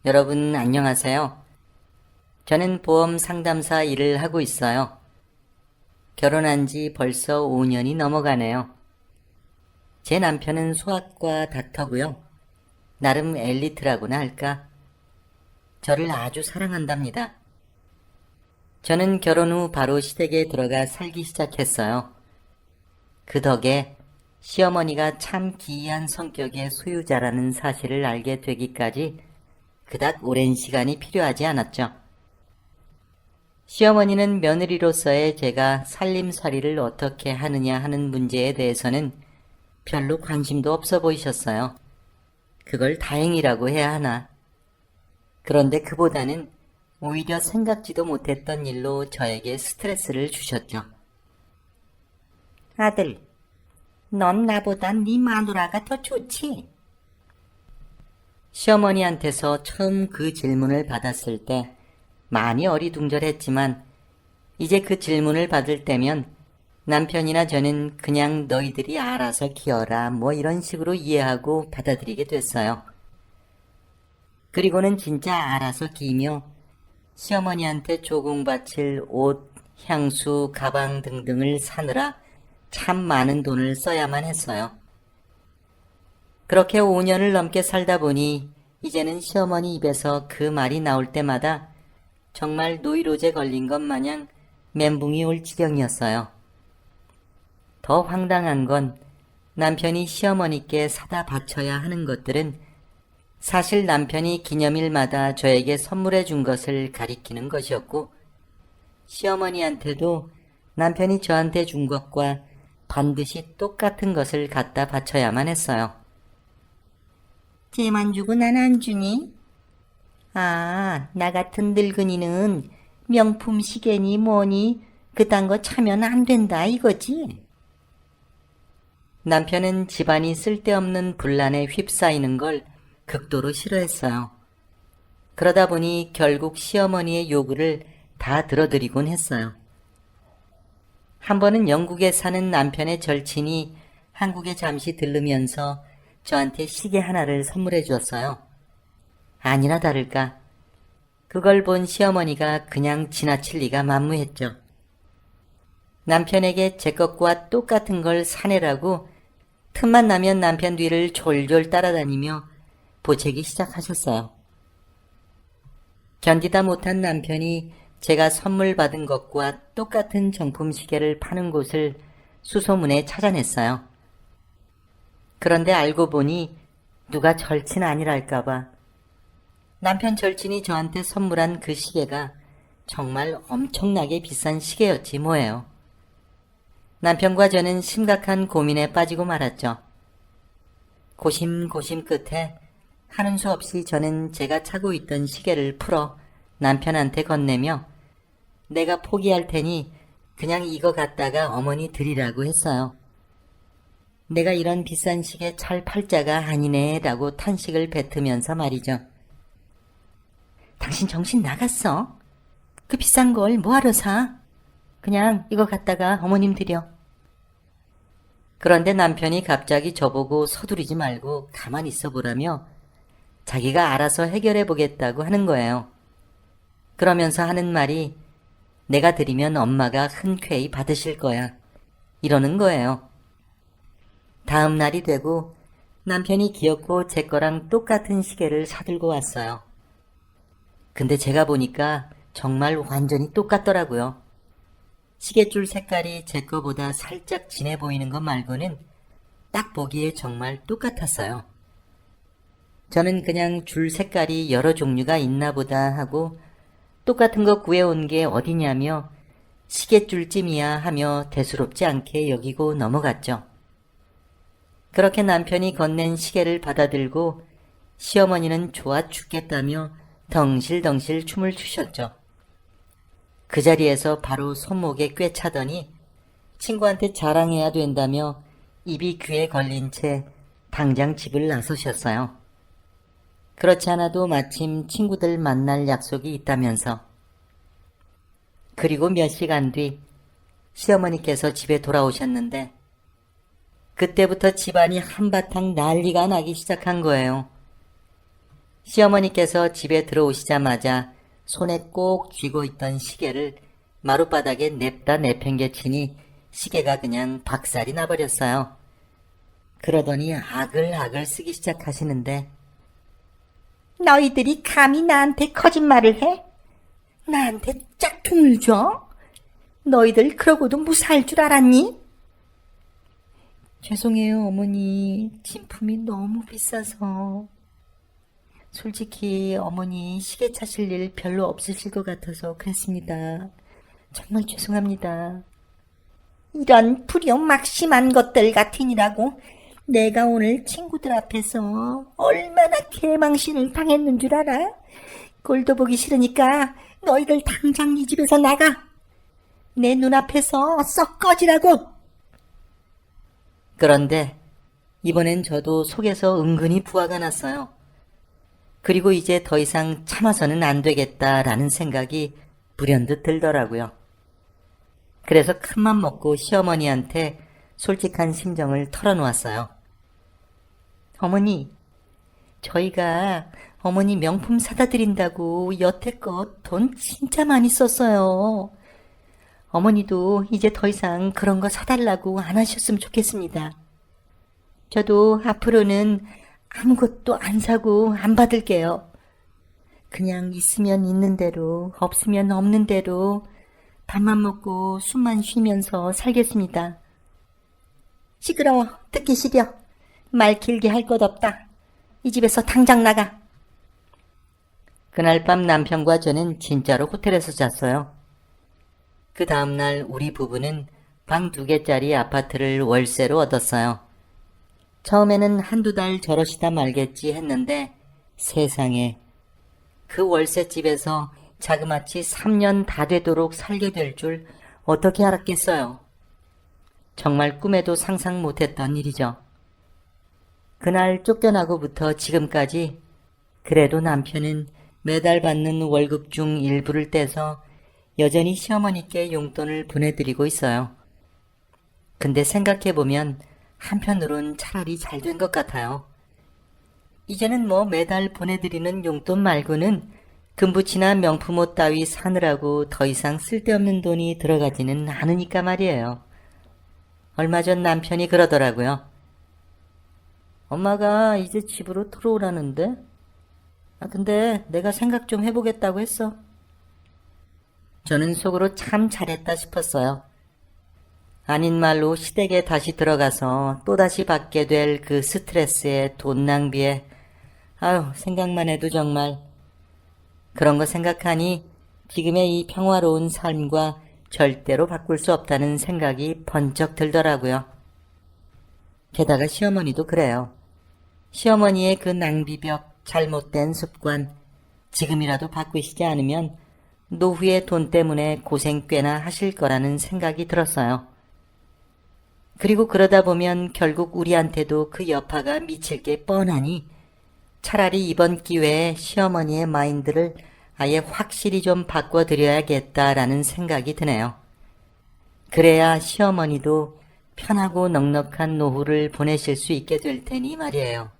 여러분 안녕하세요. 저는 보험 상담사 일을 하고 있어요. 결혼한 지 벌써 5년이 넘어가네요. 제 남편은 소아과 닥터고요. 나름 엘리트라고나 할까? 저를 아주 사랑한답니다. 저는 결혼 후 바로 시댁에 들어가 살기 시작했어요. 그 덕에 시어머니가 참 기이한 성격의 소유자라는 사실을 알게 되기까지 그닥 오랜 시간이 필요하지 않았죠. 시어머니는 며느리로서의 제가 살림살이를 어떻게 하느냐 하는 문제에 대해서는 별로 관심도 없어 보이셨어요. 그걸 다행이라고 해야 하나. 그런데 그보다는 오히려 생각지도 못했던 일로 저에게 스트레스를 주셨죠. 아들, 넌 나보단 네 마누라가 더 좋지? 시어머니한테서 처음 그 질문을 받았을 때 많이 어리둥절했지만 이제 그 질문을 받을 때면 남편이나 저는 그냥 너희들이 알아서 키워라 뭐 이런 식으로 이해하고 받아들이게 됐어요. 그리고는 진짜 알아서 기며 시어머니한테 조공 바칠 옷, 향수, 가방 등등을 사느라 참 많은 돈을 써야만 했어요. 그렇게 5년을 넘게 살다 보니 이제는 시어머니 입에서 그 말이 나올 때마다 정말 노이로제 걸린 것 마냥 멘붕이 올 지경이었어요. 더 황당한 건 남편이 시어머니께 사다 바쳐야 하는 것들은 사실 남편이 기념일마다 저에게 선물해 준 것을 가리키는 것이었고 시어머니한테도 남편이 저한테 준 것과 반드시 똑같은 것을 갖다 바쳐야만 했어요. 쟤만 주고 난 안 주니? 아, 나 같은 늙은이는 명품 시계니 뭐니 그딴 거 차면 안 된다 이거지? 남편은 집안이 쓸데없는 분란에 휩싸이는 걸 극도로 싫어했어요. 그러다 보니 결국 시어머니의 요구를 다 들어드리곤 했어요. 한 번은 영국에 사는 남편의 절친이 한국에 잠시 들르면서 저한테 시계 하나를 선물해 주었어요. 아니나 다를까 그걸 본 시어머니가 그냥 지나칠 리가 만무했죠. 남편에게 제 것과 똑같은 걸 사내라고 틈만 나면 남편 뒤를 졸졸 따라다니며 보채기 시작하셨어요. 견디다 못한 남편이 제가 선물 받은 것과 똑같은 정품 시계를 파는 곳을 수소문에 찾아냈어요. 그런데 알고 보니 누가 절친 아니랄까봐 남편 절친이 저한테 선물한 그 시계가 정말 엄청나게 비싼 시계였지 뭐예요. 남편과 저는 심각한 고민에 빠지고 말았죠. 고심고심 끝에 하는 수 없이 저는 제가 차고 있던 시계를 풀어 남편한테 건네며 내가 포기할 테니 그냥 이거 갖다가 어머니 드리라고 했어요. 내가 이런 비싼 시계 찰 팔자가 아니네 라고 탄식을 뱉으면서 말이죠. 당신 정신 나갔어? 그 비싼 걸 뭐하러 사? 그냥 이거 갖다가 어머님 드려. 그런데 남편이 갑자기 저보고 서두르지 말고 가만히 있어 보라며 자기가 알아서 해결해 보겠다고 하는 거예요. 그러면서 하는 말이 내가 드리면 엄마가 흔쾌히 받으실 거야. 이러는 거예요. 다음 날이 되고 남편이 귀엽고 제 거랑 똑같은 시계를 사들고 왔어요. 근데 제가 보니까 정말 완전히 똑같더라고요. 시계줄 색깔이 제 거보다 살짝 진해 보이는 것 말고는 딱 보기에 정말 똑같았어요. 저는 그냥 줄 색깔이 여러 종류가 있나 보다 하고 똑같은 거 구해온 게 어디냐며 시계줄찜이야 하며 대수롭지 않게 여기고 넘어갔죠. 그렇게 남편이 건넨 시계를 받아들고 시어머니는 좋아 죽겠다며 덩실덩실 춤을 추셨죠. 그 자리에서 바로 손목에 꿰차더니 친구한테 자랑해야 된다며 입이 귀에 걸린 채 당장 집을 나서셨어요. 그렇지 않아도 마침 친구들 만날 약속이 있다면서. 그리고 몇 시간 뒤 시어머니께서 집에 돌아오셨는데 그때부터 집안이 한바탕 난리가 나기 시작한 거예요. 시어머니께서 집에 들어오시자마자 손에 꼭 쥐고 있던 시계를 마룻바닥에 냅다 내팽개치니 시계가 그냥 박살이 나버렸어요. 그러더니 아글아글 쓰기 시작하시는데, 너희들이 감히 나한테 거짓말을 해? 나한테 짝퉁을 줘? 너희들 그러고도 무사할 줄 알았니? 죄송해요, 어머니. 진품이 너무 비싸서. 솔직히 어머니 시계 차실 일 별로 없으실 것 같아서 그랬습니다. 정말 죄송합니다. 이런 불효막심한 것들 같으니라고 내가 오늘 친구들 앞에서 얼마나 개망신을 당했는 줄 알아? 꼴도 보기 싫으니까 너희들 당장 이 집에서 나가. 내 눈앞에서 썩 꺼지라고. 그런데 이번엔 저도 속에서 은근히 부화가 났어요. 그리고 이제 더 이상 참아서는 안 되겠다라는 생각이 불현듯 들더라고요. 그래서 큰맘 먹고 시어머니한테 솔직한 심정을 털어놓았어요. 어머니, 저희가 어머니 명품 사다 드린다고 여태껏 돈 진짜 많이 썼어요. 어머니도 이제 더 이상 그런 거 사달라고 안 하셨으면 좋겠습니다. 저도 앞으로는 아무것도 안 사고 안 받을게요. 그냥 있으면 있는 대로, 없으면 없는 대로 밥만 먹고 숨만 쉬면서 살겠습니다. 시끄러워. 듣기 싫여. 말 길게 할 것 없다. 이 집에서 당장 나가. 그날 밤 남편과 저는 진짜로 호텔에서 잤어요. 그 다음날 우리 부부는 방 2개짜리 아파트를 월세로 얻었어요. 처음에는 한두 달 저러시다 말겠지 했는데 세상에 그 월세집에서 자그마치 3년 다 되도록 살게 될 줄 어떻게 알았겠어요. 정말 꿈에도 상상 못했던 일이죠. 그날 쫓겨나고부터 지금까지 그래도 남편은 매달 받는 월급 중 일부를 떼서 여전히 시어머니께 용돈을 보내드리고 있어요. 근데 생각해보면 한편으론 차라리 잘 된 것 같아요. 이제는 뭐 매달 보내드리는 용돈 말고는 금붙이나 명품옷 따위 사느라고 더 이상 쓸데없는 돈이 들어가지는 않으니까 말이에요. 얼마 전 남편이 그러더라고요. 엄마가 이제 집으로 들어오라는데? 근데 내가 생각 좀 해보겠다고 했어. 저는 속으로 참 잘했다 싶었어요. 아닌 말로 시댁에 다시 들어가서 또다시 받게 될 그 스트레스에 돈 낭비에 생각만 해도 정말 그런 거 생각하니 지금의 이 평화로운 삶과 절대로 바꿀 수 없다는 생각이 번쩍 들더라고요. 게다가 시어머니도 그래요. 시어머니의 그 낭비벽, 잘못된 습관 지금이라도 바꾸시지 않으면 노후의 돈 때문에 고생 꽤나 하실 거라는 생각이 들었어요. 그리고 그러다 보면 결국 우리한테도 그 여파가 미칠 게 뻔하니 차라리 이번 기회에 시어머니의 마인드를 아예 확실히 좀 바꿔드려야겠다라는 생각이 드네요. 그래야 시어머니도 편하고 넉넉한 노후를 보내실 수 있게 될 테니 말이에요.